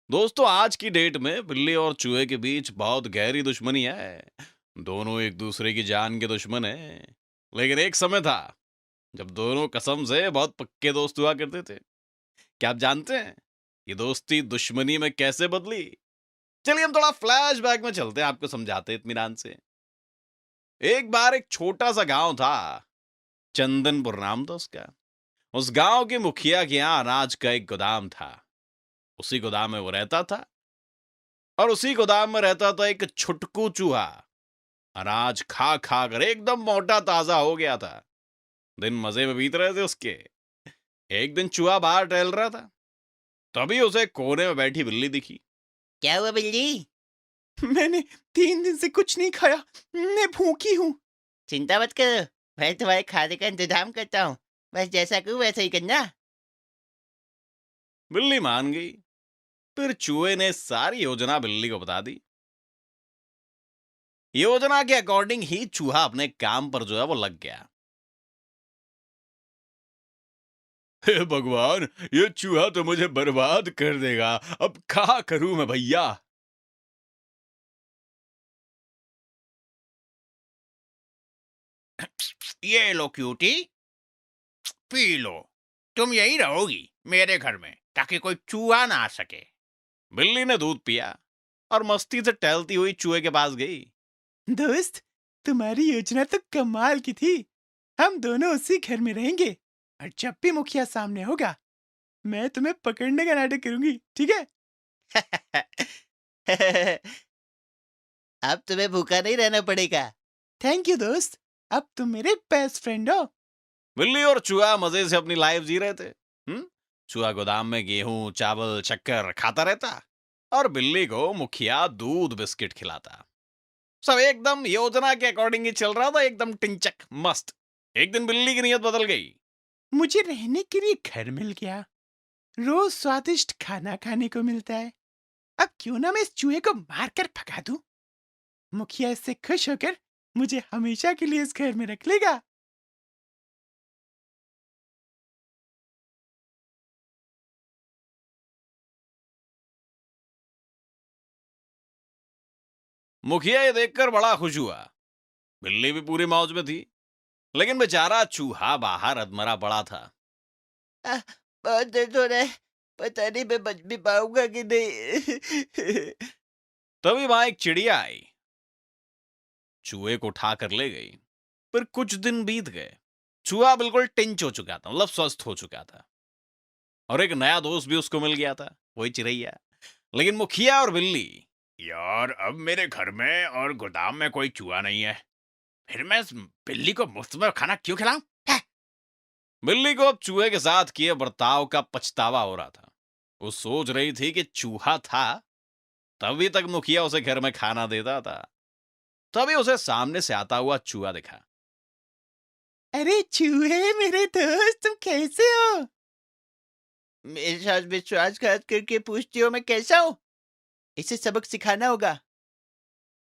दोस्तों आज की डेट में बिल्ली और चूहे के बीच बहुत गहरी दुश्मनी है। दोनों एक दूसरे की जान के दुश्मन हैं। लेकिन एक समय था जब दोनों कसम से बहुत पक्के दोस्त हुआ करते थे। क्या आप जानते हैं ये दोस्ती दुश्मनी में कैसे बदली? चलिए हम थोड़ा फ्लैशबैक में चलते हैं, आपको समझाते हैं इत्मीनान से। एक बार एक छोटा सा गांव था, चंदनपुर नाम था उसका। उस गांव के मुखिया के यहाँ अनाज का एक गोदाम था। उसी गोदाम में वो रहता था और उसी गोदाम में रहता था एक छुटकू चूहा। अनाज खा खा कर एकदम मोटा ताजा हो गया था। दिन मजे में बीत रहे थे उसके। एक दिन चूहा बाहर टहल रहा था, तभी उसे कोने में बैठी बिल्ली दिखी। क्या हुआ बिल्ली? मैंने 3 दिन से कुछ नहीं खाया। मैं भूखी हूँ। चिंता मत करो, मैं तुम्हारे खाने का इंतजाम करता हूँ। बस जैसा कहूँ वैसा ही करना। बिल्ली मान गई। फिर चूहे ने सारी योजना बिल्ली को बता दी। योजना के अकॉर्डिंग ही चूहा अपने काम पर जो है वो लग गया। हे भगवान, ये चूहा तो मुझे बर्बाद कर देगा। अब क्या करूं मैं भैया? ये लो क्यूटी, पी लो। तुम यही रहोगी मेरे घर में ताकि कोई चूहा ना आ सके। बिल्ली ने दूध पिया और मस्ती से टहलती हुई चूहे के पास गई। दोस्त, तुम्हारी योजना तो कमाल की थी। हम दोनों उसी घर में रहेंगे और जब भी मुखिया सामने होगा, मैं तुम्हें पकड़ने का नाटक करूंगी, ठीक है? अब तुम्हें भूखा नहीं रहना पड़ेगा। थैंक यू दोस्त। अब तुम मेरे बेस्ट फ्रेंड हो। बिल्ली और चूहा मजे से अपनी लाइफ जी रहे थे। चूहा गोदाम में गेहूं, चावल, शक्कर खाता रहता और बिल्ली को मुखिया दूध बिस्किट खिलाता। सब एकदम योजना के अकॉर्डिंग ही चल रहा था, एकदम टिंचक मस्त। एक दिन बिल्ली की नीयत बदल गई। मुझे रहने के लिए घर मिल गया, रोज स्वादिष्ट खाना खाने को मिलता है। अब क्यों ना मैं इस चूहे को मारकर भगा दूं? मुखिया इससे खुश होकर मुझे हमेशा के लिए इस घर में रख लेगा। मुखिया ये देखकर बड़ा खुश हुआ। बिल्ली भी पूरी मौज में थी, लेकिन बेचारा चूहा बाहर अधमरा पड़ा था। बहुत दर्द हो रहा है। पता नहीं मैं बच भी पाऊंगा कि नहीं। तभी वहां एक चिड़िया आई, चूहे को उठाकर ले गई। फिर कुछ दिन बीत गए। चूहा बिल्कुल टिंच हो चुका था, मतलब स्वस्थ हो चुका था, और एक नया दोस्त भी उसको मिल गया था, वही चिड़ैया। लेकिन मुखिया और बिल्ली, यार, अब मेरे घर में और गोदाम में कोई चूहा नहीं है, फिर मैं इस बिल्ली को मुफ्त में खाना क्यों खिलाऊं? बिल्ली को अब चूहे के साथ किए बर्ताव का पछतावा हो रहा था। वो सोच रही थी कि चूहा था तभी तक मुखिया उसे घर में खाना देता था। तभी उसे सामने से आता हुआ चूहा दिखा। अरे चूहे मेरे दोस्त, तुम कैसे हो? मेरे साथ विश्वासघात करके पूछती हो मैं कैसा हूँ? इसे सबक सिखाना होगा।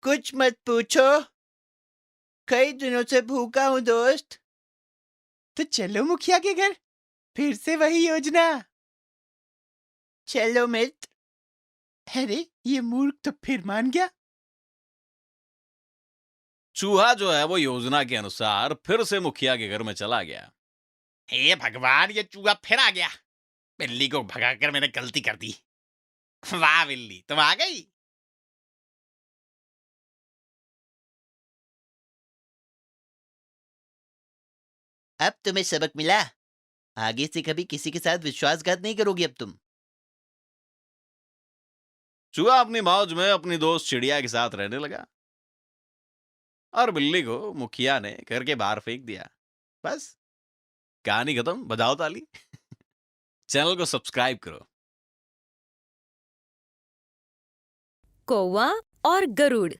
कुछ मत पूछो। कई दिनों से भूखा हूँ दोस्त। तो चलो मुखिया के घर, फिर से वही योजना। चलो मित्र। अरे ये मूर्ख तो फिर मान गया। चूहा जो है वो योजना के अनुसार फिर से मुखिया के घर में चला गया। हे भगवान, ये चूहा फिर आ गया। बिल्ली को भगाकर मैंने गलती कर दी। वाह बिल्ली, तुम आ गई। अब तुम्हें सबक मिला। आगे से कभी किसी के साथ विश्वासघात नहीं करोगी अब तुम। चूहा अपनी मौज में अपनी दोस्त चिड़िया के साथ रहने लगा और बिल्ली को मुखिया ने घर के बाहर फेंक दिया। बस, कहानी खत्म। बजाओ ताली। चैनल को सब्सक्राइब करो। कौवा और गरुड़।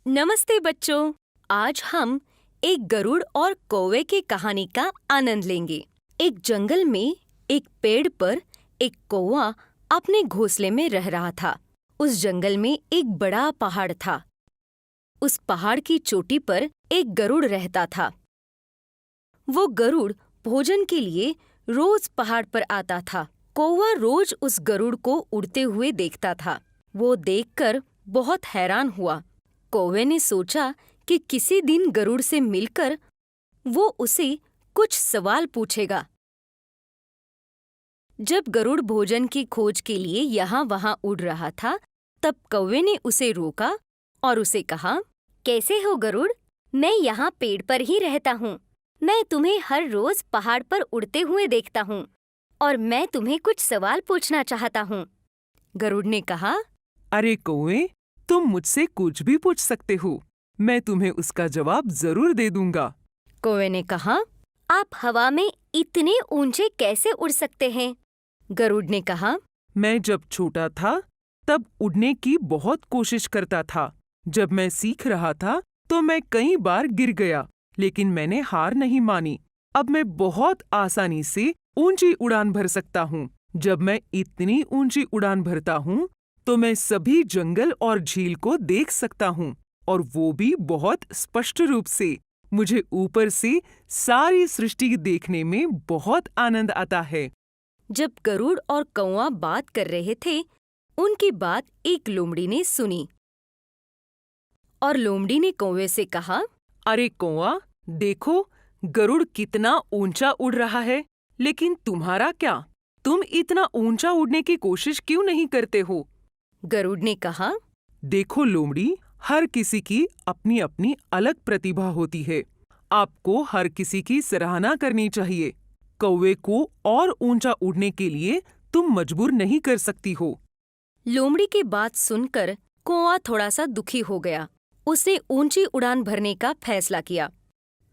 नमस्ते बच्चों, आज हम एक गरुड़ और कौवे की कहानी का आनंद लेंगे। एक जंगल में एक पेड़ पर एक कौवा अपने घोंसले में रह रहा था। उस जंगल में एक बड़ा पहाड़ था। उस पहाड़ की चोटी पर एक गरुड़ रहता था। वो गरुड़ भोजन के लिए रोज पहाड़ पर आता था। कौवा रोज उस गरुड़ को उड़ते हुए देखता था। वो देखकर बहुत हैरान हुआ। कौवे ने सोचा कि किसी दिन गरुड़ से मिलकर वो उसे कुछ सवाल पूछेगा। जब गरुड़ भोजन की खोज के लिए यहाँ वहाँ उड़ रहा था, तब कौवे ने उसे रोका और उसे कहा, कैसे हो गरुड़? मैं यहाँ पेड़ पर ही रहता हूँ। मैं तुम्हें हर रोज पहाड़ पर उड़ते हुए देखता हूँ और मैं तुम्हें कुछ सवाल पूछना चाहता हूँ। गरुड़ ने कहा, अरे कौवे, तुम मुझसे कुछ भी पूछ सकते हो, मैं तुम्हें उसका जवाब जरूर दे दूंगा। कौवे ने कहा, आप हवा में इतने ऊंचे कैसे उड़ सकते हैं? गरुड़ ने कहा, मैं जब छोटा था तब उड़ने की बहुत कोशिश करता था। जब मैं सीख रहा था तो मैं कई बार गिर गया, लेकिन मैंने हार नहीं मानी। अब मैं बहुत आसानी से ऊंची उड़ान भर सकता हूँ। जब मैं इतनी ऊंची उड़ान भरता हूँ तो मैं सभी जंगल और झील को देख सकता हूँ, और वो भी बहुत स्पष्ट रूप से। मुझे ऊपर से सारी सृष्टि देखने में बहुत आनंद आता है। जब गरुड़ और कौवा बात कर रहे थे, उनकी बात एक लोमड़ी ने सुनी और लोमड़ी ने कौवे से कहा, अरे कौवा, देखो गरुड़ कितना ऊंचा उड़ रहा है, लेकिन तुम्हारा क्या? तुम इतना ऊंचा उड़ने की कोशिश क्यों नहीं करते हो? गरुड़ ने कहा, देखो लोमड़ी, हर किसी की अपनी अपनी अलग प्रतिभा होती है। आपको हर किसी की सराहना करनी चाहिए। कौवे को और ऊंचा उड़ने के लिए तुम मजबूर नहीं कर सकती हो। लोमड़ी की बात सुनकर कौवा थोड़ा सा दुखी हो गया। उसने ऊंची उड़ान भरने का फैसला किया।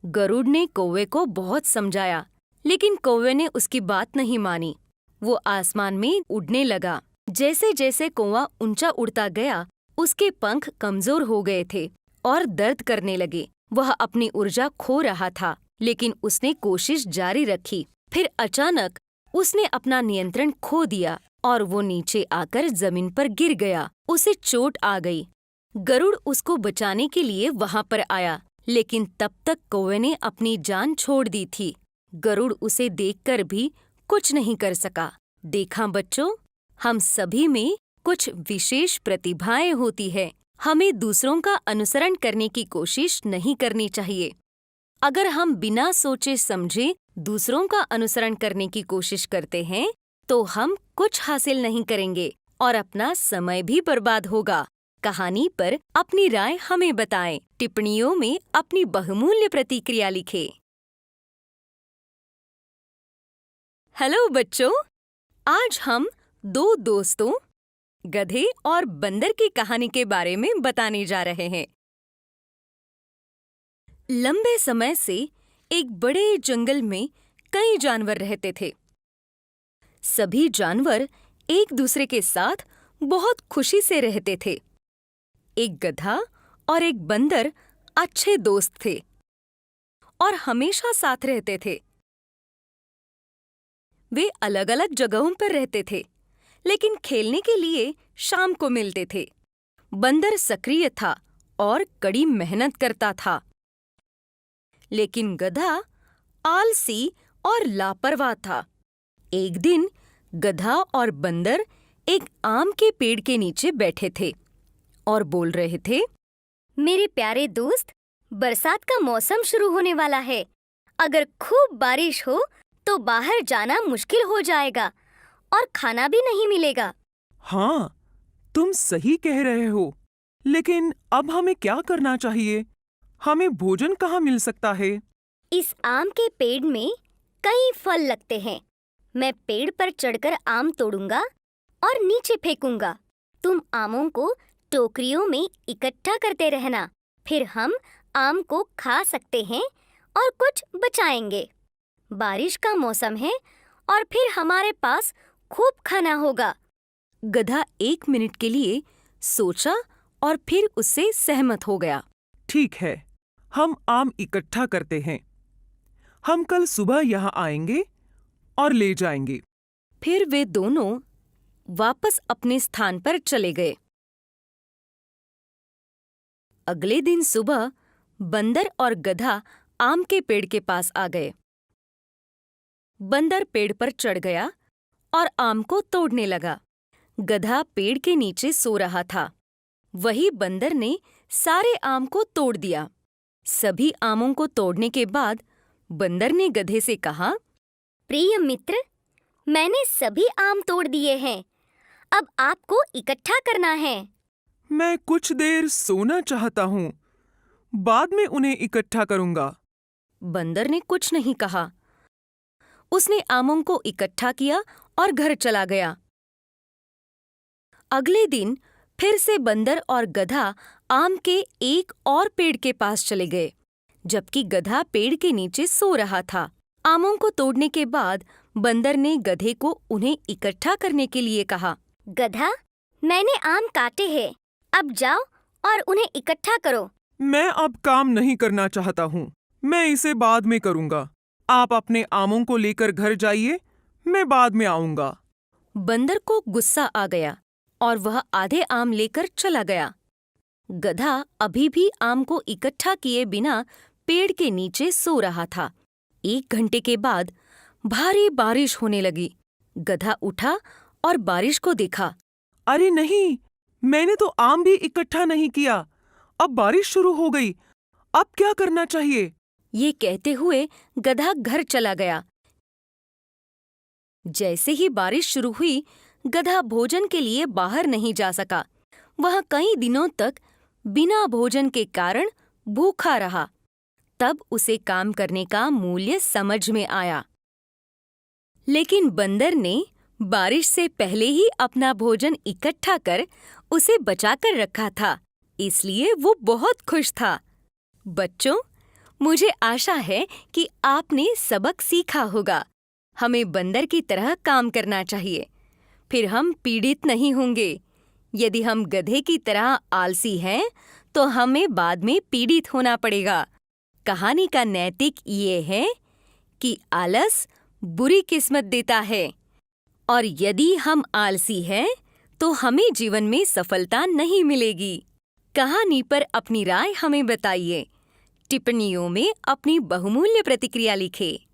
गरुड़ ने कौवे को बहुत समझाया, लेकिन कौवे ने उसकी बात नहीं मानी। वो आसमान में उड़ने लगा। जैसे जैसे कौवा ऊंचा उड़ता गया, उसके पंख कमजोर हो गए थे और दर्द करने लगे। वह अपनी ऊर्जा खो रहा था, लेकिन उसने कोशिश जारी रखी। फिर अचानक उसने अपना नियंत्रण खो दिया और वो नीचे आकर जमीन पर गिर गया। उसे चोट आ गई। गरुड़ उसको बचाने के लिए वहां पर आया, लेकिन तब तक कौवे ने अपनी जान छोड़ दी थी। गरुड़ उसे देखकर भी कुछ नहीं कर सका। देखा बच्चों, हम सभी में कुछ विशेष प्रतिभाएं होती है। हमें दूसरों का अनुसरण करने की कोशिश नहीं करनी चाहिए। अगर हम बिना सोचे समझे दूसरों का अनुसरण करने की कोशिश करते हैं, तो हम कुछ हासिल नहीं करेंगे और अपना समय भी बर्बाद होगा। कहानी पर अपनी राय हमें बताएं। टिप्पणियों में अपनी बहुमूल्य प्रतिक्रिया लिखें। हेलो बच्चों, आज हम दो दोस्तों गधे और बंदर की कहानी के बारे में बताने जा रहे हैं। लंबे समय से एक बड़े जंगल में कई जानवर रहते थे। सभी जानवर एक दूसरे के साथ बहुत खुशी से रहते थे। एक गधा और एक बंदर अच्छे दोस्त थे और हमेशा साथ रहते थे। वे अलग-अलग जगहों पर रहते थे, लेकिन खेलने के लिए शाम को मिलते थे। बंदर सक्रिय था और कड़ी मेहनत करता था, लेकिन गधा आलसी और लापरवाह था। एक दिन गधा और बंदर एक आम के पेड़ के नीचे बैठे थे और बोल रहे थे, मेरे प्यारे दोस्त, बरसात का मौसम शुरू होने वाला है। अगर खूब बारिश हो तो बाहर जाना मुश्किल हो जाएगा और खाना भी नहीं मिलेगा। हाँ, तुम सही कह रहे हो, लेकिन अब हमें क्या करना चाहिए? हमें भोजन कहाँ मिल सकता है? इस आम के पेड़ में कई फल लगते हैं। मैं पेड़ पर चढ़कर आम तोड़ूंगा और नीचे फेंकूंगा। तुम आमों को टोकरियों में इकट्ठा करते रहना। फिर हम आम को खा सकते हैं और कुछ बचाएंगे। बारिश का मौसम है और फिर हमारे पास खूब खाना होगा। गधा 1 मिनट के लिए सोचा और फिर उससे सहमत हो गया। ठीक है, हम आम इकट्ठा करते हैं। हम कल सुबह यहाँ आएंगे और ले जाएंगे। फिर वे दोनों वापस अपने स्थान पर चले गए। अगले दिन सुबह बंदर और गधा आम के पेड़ के पास आ गए। बंदर पेड़ पर चढ़ गया और आम को तोड़ने लगा। गधा पेड़ के नीचे सो रहा था। वही बंदर ने सारे आम को तोड़ दिया। सभी आमों को तोड़ने के बाद बंदर ने गधे से कहा, प्रिय मित्र, मैंने सभी आम तोड़ दिए हैं। अब आपको इकट्ठा करना है। मैं कुछ देर सोना चाहता हूँ। बाद में उन्हें इकट्ठा करूँगा। बंदर ने कुछ नहीं कहा। उसने आमों को इकट्ठा किया और घर चला गया। अगले दिन फिर से बंदर और गधा आम के एक और पेड़ के पास चले गए, जबकि गधा पेड़ के नीचे सो रहा था। आमों को तोड़ने के बाद बंदर ने गधे को उन्हें इकट्ठा करने के लिए कहा, गधा, मैंने आम काटे हैं। अब जाओ और उन्हें इकट्ठा करो। मैं अब काम नहीं करना चाहता हूँ। मैं इसे बाद में करूँगा। आप अपने आमों को लेकर घर जाइए, मैं बाद में आऊँगा। बंदर को गुस्सा आ गया और वह आधे आम लेकर चला गया। गधा अभी भी आम को इकट्ठा किए बिना पेड़ के नीचे सो रहा था। 1 घंटे के बाद भारी बारिश होने लगी। गधा उठा और बारिश को देखा। अरे नहीं, मैंने तो आम भी इकट्ठा नहीं किया। अब बारिश शुरू हो गई। अब क्या करना चाहिए? ये कहते हुए गधा घर चला गया। जैसे ही बारिश शुरू हुई, गधा भोजन के लिए बाहर नहीं जा सका। वह कई दिनों तक बिना भोजन के कारण भूखा रहा। तब उसे काम करने का मूल्य समझ में आया। लेकिन बंदर ने बारिश से पहले ही अपना भोजन इकट्ठा कर उसे बचाकर रखा था, इसलिए वो बहुत खुश था। बच्चों, मुझे आशा है कि आपने सबक सीखा होगा। हमें बंदर की तरह काम करना चाहिए, फिर हम पीड़ित नहीं होंगे। यदि हम गधे की तरह आलसी हैं, तो हमें बाद में पीड़ित होना पड़ेगा। कहानी का नैतिक ये है कि आलस बुरी किस्मत देता है, और यदि हम आलसी हैं, तो हमें जीवन में सफलता नहीं मिलेगी। कहानी पर अपनी राय हमें बताइए। टिप्पणियों में अपनी बहुमूल्य प्रतिक्रिया लिखें।